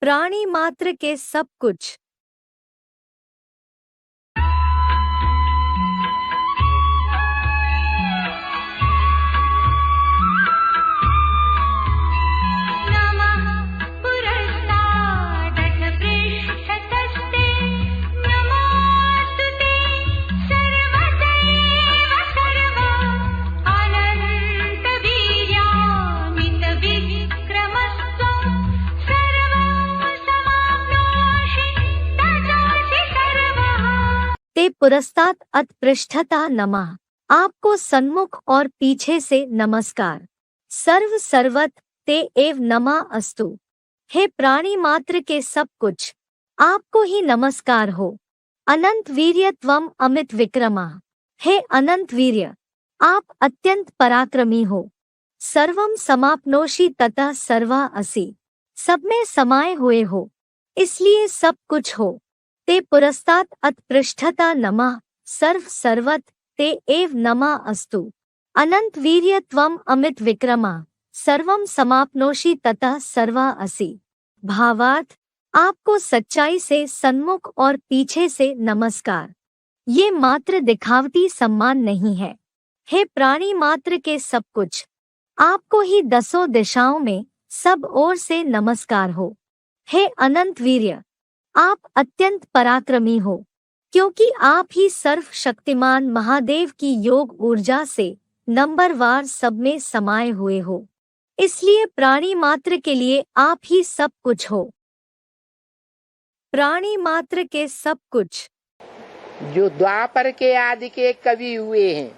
प्राणी मात्र के सब कुछ। ते पुरस्तात् अतपृष्ठता नमः। आपको सन्मुख और पीछे से नमस्कार। सर्व सर्वत ते एव नमः अस्तु। हे प्राणी मात्र के सब कुछ, आपको ही नमस्कार हो। अनंत वीर्य त्वम अमित विक्रमा। हे अनंत वीर्य, आप अत्यंत पराक्रमी हो। सर्वम समाप्नोषि ततः सर्वा असि। सब में समाये हुए हो, इसलिए सब कुछ हो। ते पुरस्तात् अतपृष्ठता नमः। सर्व सर्वत ते एव नमः अस्तु। अनंत वीर्य त्वम अमित विक्रमा। सर्वम समाप्नोषि ततः सर्वा असि। भावार्थ, आपको सच्चाई से सन्मुख और पीछे से नमस्कार। ये मात्र दिखावटी सम्मान नहीं है। हे प्राणी मात्र के सब कुछ, आपको ही दसों दिशाओं में सब ओर से नमस्कार हो। हे अनंत वीर्य, आप अत्यंत पराक्रमी हो, क्योंकि आप ही सर्वशक्तिमान महादेव की योग ऊर्जा से नंबरवार सब में समाये हुए हो, इसलिए प्राणी मात्र के लिए आप ही सब कुछ हो। प्राणी मात्र के सब कुछ। जो द्वापर के आदि के कवि हुए हैं,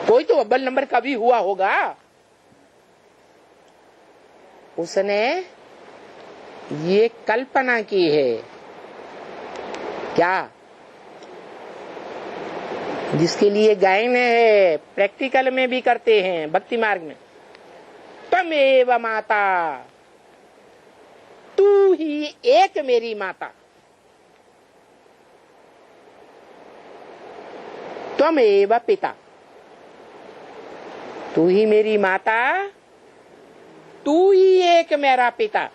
कोई तो अव्वल नंबर कवि हुआ होगा, उसने ये कल्पना की है क्या, जिसके लिए गायन है, प्रैक्टिकल में भी करते हैं, भक्ति मार्ग में। त्वमेव माता, तू ही एक मेरी माता। त्वमेव पिता, तू ही मेरी माता, तू ही एक मेरा पिता।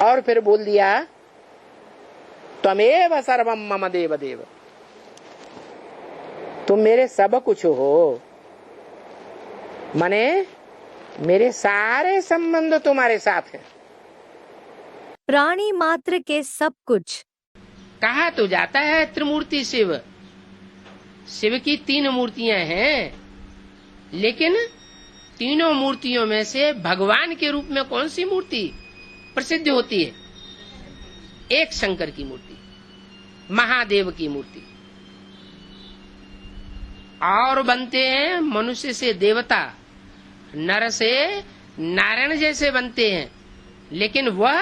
और फिर बोल दिया त्वमेव सर्वम मम देव देव। तुम मेरे सब कुछ हो, माने मेरे सारे संबंध तुम्हारे साथ हैं। प्राणी मात्र के सब कुछ। कहा तो जाता है त्रिमूर्ति शिव, शिव की 3 मूर्तियां हैं, लेकिन तीनों मूर्तियों में से भगवान के रूप में कौन सी मूर्ति प्रसिद्ध होती है? एक शंकर की मूर्ति, महादेव की मूर्ति। और बनते हैं मनुष्य से देवता, नर से नारायण जैसे बनते हैं, लेकिन वह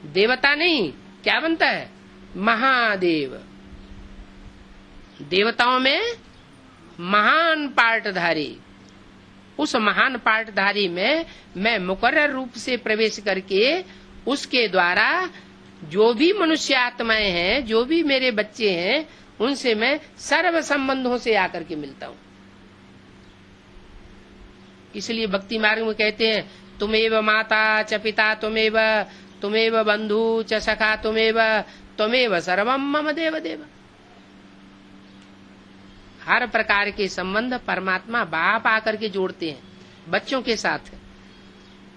देवता नहीं, क्या बनता है? महादेव। देवताओं में महान पार्टधारी, उस महान पार्टधारी में मैं मुकर्रर रूप से प्रवेश करके उसके द्वारा जो भी मनुष्य आत्माएं हैं, जो भी मेरे बच्चे हैं, उनसे मैं सर्व संबंधों से आकर के मिलता हूँ। इसलिए भक्ति मार्ग में कहते हैं तुमेव माता च पिता तुमेव बंधु च सखा तुमेव सर्वम मम देव देव। हर प्रकार के संबंध परमात्मा बाप आकर के जोड़ते हैं बच्चों के साथ।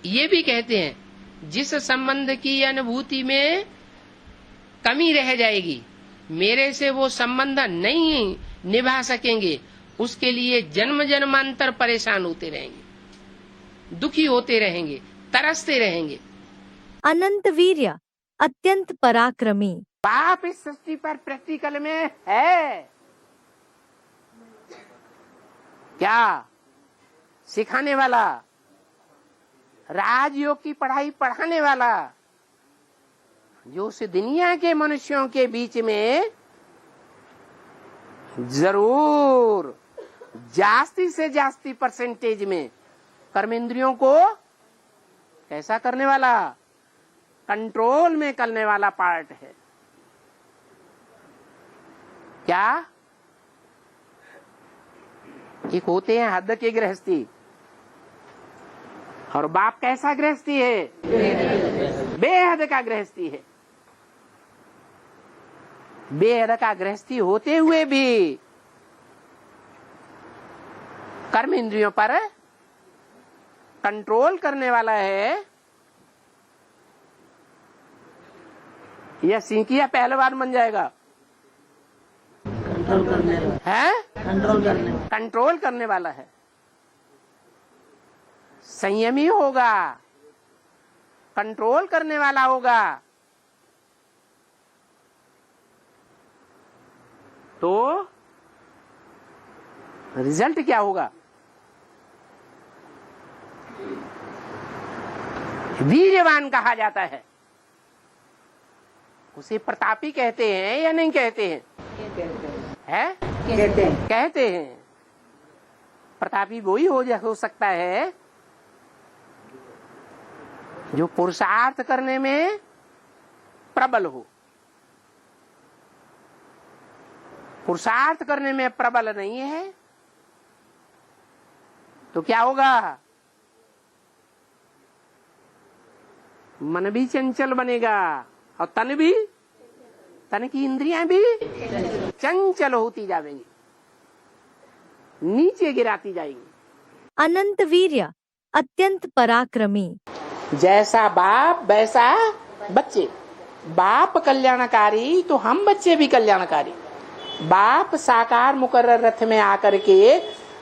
ये भी कहते हैं जिस संबंध की अनुभूति में कमी रह जाएगी, मेरे से वो संबंध नहीं निभा सकेंगे, उसके लिए जन्म जन्मांतर परेशान होते रहेंगे, दुखी होते रहेंगे, तरसते रहेंगे। अनंत वीर्य, अत्यंत पराक्रमी। बाप इस सृष्टि पर प्रैक्टिकल में है क्या? सिखाने वाला, राजयोग की पढ़ाई पढ़ाने वाला, जो उस दुनिया के मनुष्यों के बीच में जरूर जास्ती से जास्ती परसेंटेज में कर्मेंद्रियों को कैसा करने वाला, कंट्रोल में करने वाला पार्ट है क्या? एक होते हैं हद के गृहस्थी, और बाप कैसा गृहस्थी है? बेहद का गृहस्थी है। बेहद का गृहस्थी होते हुए भी कर्म इंद्रियों पर कंट्रोल करने वाला है, या सिंकिया पहलवान बन जाएगा? कंट्रोल करने वाला है, संयमी होगा, कंट्रोल करने वाला होगा। तो रिजल्ट क्या होगा? वीर्यवान कहा जाता है। उसे प्रतापी कहते हैं या नहीं कहते हैं? कहते हैं। प्रतापी वही हो सकता है जो पुरुषार्थ करने में प्रबल हो। पुरुषार्थ करने में प्रबल नहीं है तो क्या होगा? मन भी चंचल बनेगा और तन की इंद्रियां भी चंचल होती जाएंगी, नीचे गिराती जाएंगी। अनंत वीर्य, अत्यंत पराक्रमी। जैसा बाप वैसा बच्चे। बाप कल्याणकारी तो हम बच्चे भी कल्याणकारी। बाप साकार मुकर्रर रथ में आकर के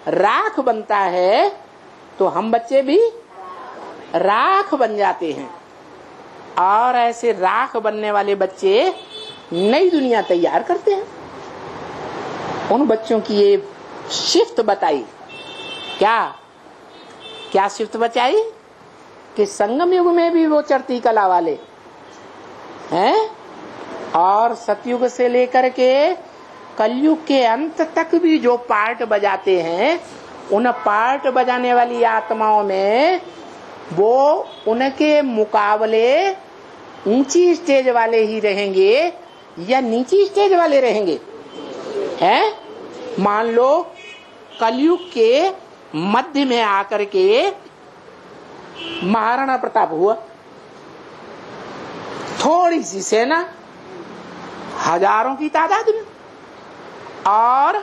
राख बनता है तो हम बच्चे भी राख बन जाते हैं। और ऐसे राख बनने वाले बच्चे नई दुनिया तैयार करते हैं। उन बच्चों की ये शिफ्ट बताई। क्या शिफ्ट बचाई? कि संगम युग में भी वो चढ़ती कला वाले हैं और सतयुग से लेकर के कलयुग के अंत तक भी जो पार्ट बजाते हैं, उन पार्ट बजाने वाली आत्माओं में वो उनके मुकाबले ऊंची स्टेज वाले ही रहेंगे या नीची स्टेज वाले रहेंगे? हैं? मान लो कलयुग के मध्य में आकर के महाराणा प्रताप हुआ, थोड़ी सी सेना, हजारों की तादाद में, और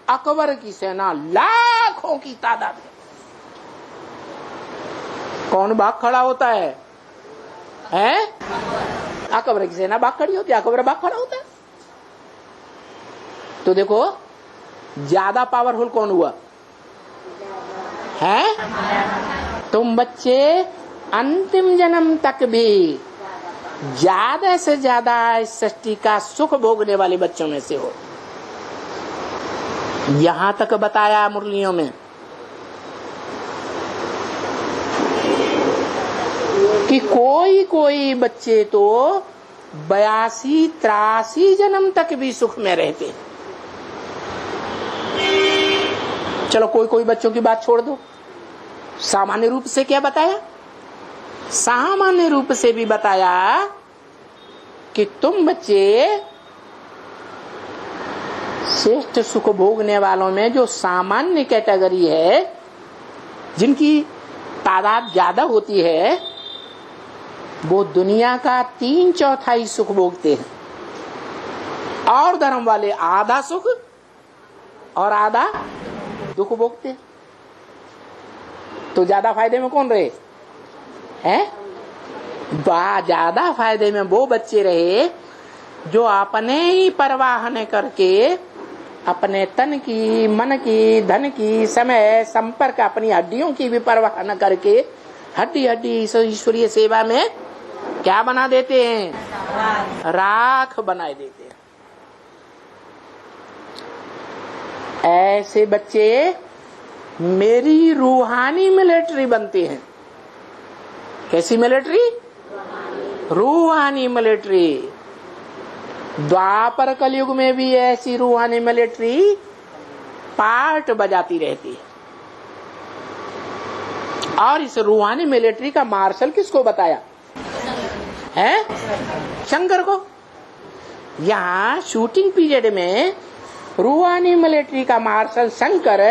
अकबर की सेना लाखों की तादाद में। कौन भाग खड़ा होता है? अकबर की सेना भाग खड़ी होती है, अकबर भाग खड़ा होता है। तो देखो ज्यादा पावरफुल कौन हुआ? तुम बच्चे अंतिम जन्म तक भी ज्यादा से ज्यादा इस सृष्टि का सुख भोगने वाले बच्चों में से हो। यहां तक बताया मुरलियों में कि कोई बच्चे तो 82-83 जन्म तक भी सुख में रहते हैं। चलो कोई बच्चों की बात छोड़ दो। सामान्य रूप से क्या बताया? सामान्य रूप से भी बताया कि तुम बच्चे श्रेष्ठ सुख भोगने वालों में जो सामान्य कैटेगरी है, जिनकी तादाद ज्यादा होती है, वो दुनिया का 3/4 सुख भोगते हैं, और धर्म वाले आधा सुख और आधा दुख भोगते हैं। तो ज्यादा फायदे में कौन रहे? ज्यादा फायदे में वो बच्चे रहे जो अपने ही परवाह न करके अपने तन की, मन की, धन की, समय, संपर्क, अपनी हड्डियों की भी परवाह न करके हड्डी ईश्वरीय सेवा में क्या बना देते हैं? राख बना देते हैं। ऐसे बच्चे मेरी रूहानी मिलिट्री बनते हैं। कैसी मिलिट्री? रूहानी मिलिट्री। द्वापर कलयुग में भी ऐसी रूहानी मिलिट्री पार्ट बजाती रहती है। और इस रूहानी मिलिट्री का मार्शल किसको बताया है? शंकर को। यहाँ शूटिंग पीरियड में रूहानी मिलिट्री का मार्शल शंकर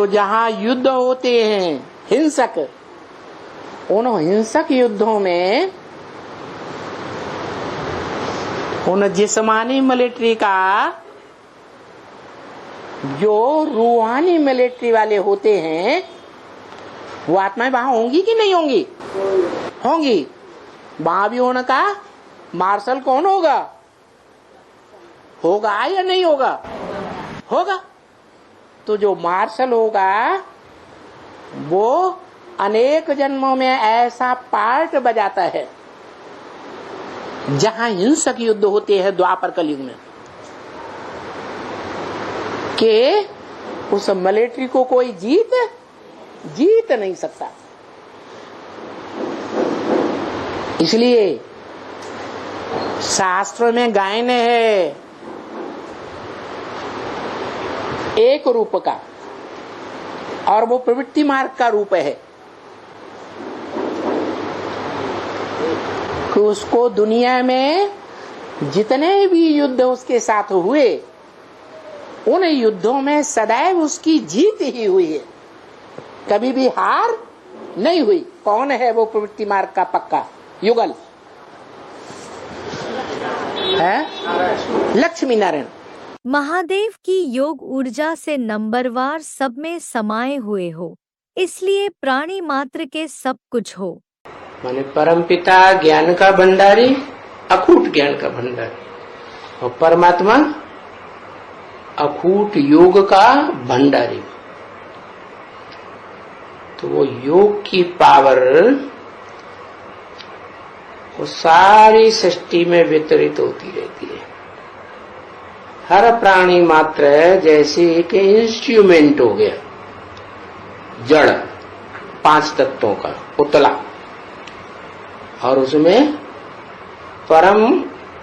तो जहां युद्ध होते हैं हिंसक, उन हिंसक युद्धों में उन जिस्मानी मिलिट्री का जो रूहानी मिलिट्री वाले होते हैं वो आत्माएं वहां होंगी कि नहीं होंगी? होंगी। वहां भी उनका मार्शल कौन होगा? होगा या नहीं होगा? होगा। तो जो मार्शल होगा वो अनेक जन्मों में ऐसा पार्ट बजाता है जहां हिंसक युद्ध होते हैं द्वापर कलयुग में, कि उस मिलिट्री को कोई जीत नहीं सकता। इसलिए शास्त्र में गायन है एक रूप का, और वो प्रवृत्ति मार्ग का रूप है कि उसको दुनिया में जितने भी युद्ध उसके साथ हुए उन युद्धों में सदैव उसकी जीत ही हुई है, कभी भी हार नहीं हुई। कौन है वो प्रवृत्ति मार्ग का पक्का युगल? है लक्ष्मी नारायण। महादेव की योग ऊर्जा से नंबरवार सब में समाये हुए हो, इसलिए प्राणी मात्र के सब कुछ हो। माने परम पिता ज्ञान का भंडारी, अकूट ज्ञान का भंडारी, और परमात्मा अकूट योग का भंडारी। तो वो योग की पावर वो सारी सृष्टि में वितरित होती रहती है। हर प्राणी मात्र जैसे एक इंस्ट्रूमेंट हो गया, जड़ 5 तत्वों का पुतला, और उसमें परम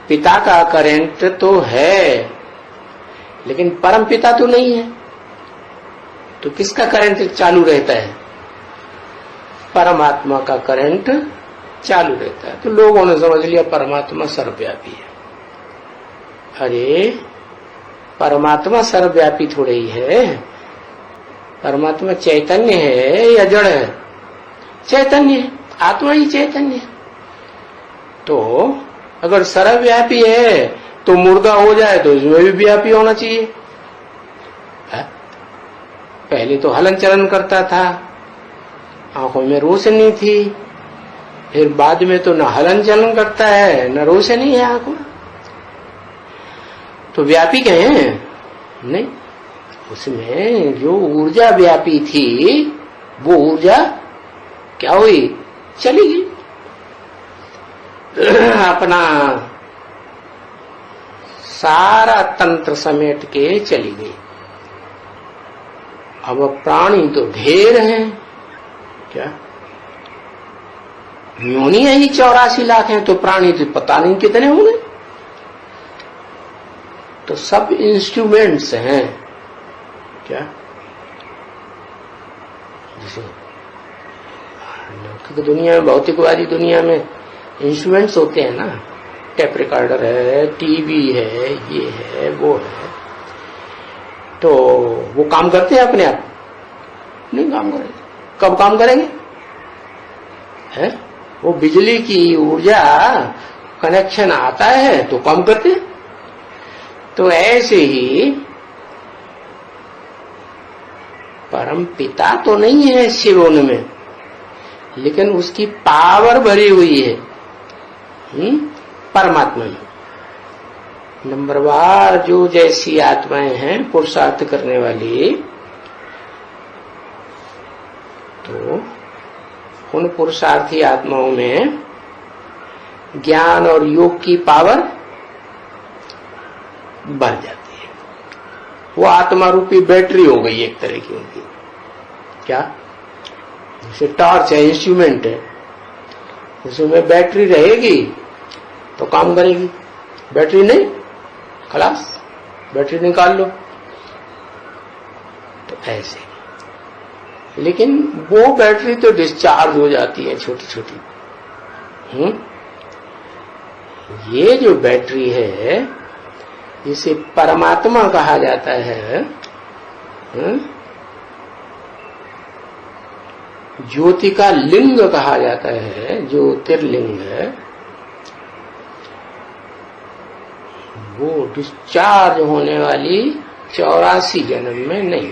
पिता का करंट तो है लेकिन परम पिता तो नहीं है। तो किसका करंट चालू रहता है? परमात्मा का करंट चालू रहता है। तो लोगों ने समझ लिया परमात्मा सर्वव्यापी है। अरे परमात्मा सर्वव्यापी थोड़े ही है, परमात्मा चैतन्य है या जड़ है? चैतन्य है, आत्मा ही चैतन्य है। तो अगर सर्वव्यापी है तो मुर्दा हो जाए तो इसमें भी व्यापी होना चाहिए। पहले तो हलन चलन करता था, आंखों में रोशनी थी, फिर बाद में तो न हलन चलन करता है न रोशनी है आंखों में। तो व्यापी कहे नहीं, उसमें जो ऊर्जा व्यापी थी वो ऊर्जा क्या हुई? चली गई, अपना सारा तंत्र समेट के चली गई। अब प्राणी तो ढेर हैं, क्या योनियां ही 84 लाख हैं, तो प्राणी तो पता नहीं कितने होंगे। तो सब इंस्ट्रूमेंट्स हैं, क्या जैसे लौकिक दुनिया में, भौतिकवादी दुनिया में इंस्ट्रूमेंट्स होते हैं ना, टेप रिकॉर्डर है, टीवी है, ये है वो है, तो वो काम करते हैं अपने आप? नहीं काम करेंगे। कब काम करेंगे? है वो बिजली की ऊर्जा कनेक्शन आता है तो काम करते हैं। तो ऐसे ही परम पिता तो नहीं है शिव उनमें, लेकिन उसकी पावर भरी हुई है परमात्मा में। नंबरवार जो जैसी आत्माएं हैं पुरुषार्थ करने वाली, तो उन पुरुषार्थी आत्माओं में ज्ञान और योग की पावर बढ़ जाती है। वो आत्मा रूपी बैटरी हो गई एक तरह की उनकी। क्या जैसे टॉर्च है, इंस्ट्रूमेंट है, उसमें बैटरी रहेगी तो काम करेगी, बैटरी नहीं खलास, बैटरी निकाल लो। तो ऐसे, लेकिन वो बैटरी तो डिस्चार्ज हो जाती है छोटी छोटी। ये जो बैटरी है इसे परमात्मा कहा जाता है। ज्योति का लिंग कहा जाता है, ज्योतिर्लिंग है, वो डिस्चार्ज होने वाली 84 जन्म में नहीं।